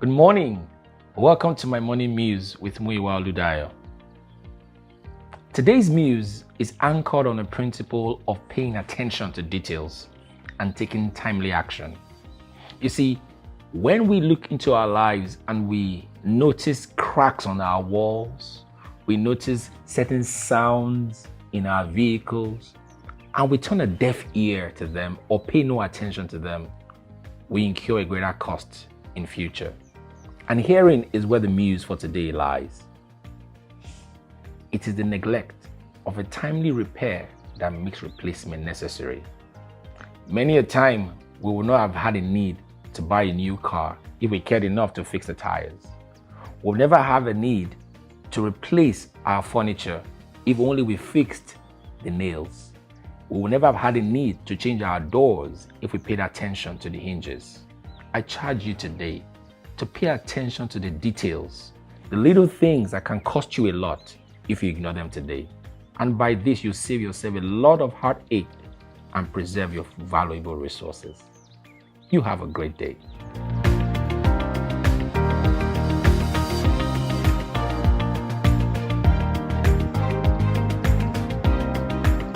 Good morning. Welcome to my morning Muse with Oludayo. Today's Muse is anchored on the principle of paying attention to details and taking timely action. You see, when we look into our lives and we notice cracks on our walls, we notice certain sounds in our vehicles, and we turn a deaf ear to them or pay no attention to them, we incur a greater cost in future. And herein is where the muse for today lies. It is the neglect of a timely repair that makes replacement necessary. Many a time, we will not have had a need to buy a new car if we cared enough to fix the tires. We'll never have a need to replace our furniture if only we fixed the nails. We will never have had a need to change our doors if we paid attention to the hinges. I charge you today to pay attention to the details, the little things that can cost you a lot if you ignore them today. And by this, you save yourself a lot of heartache and preserve your valuable resources. You have a great day.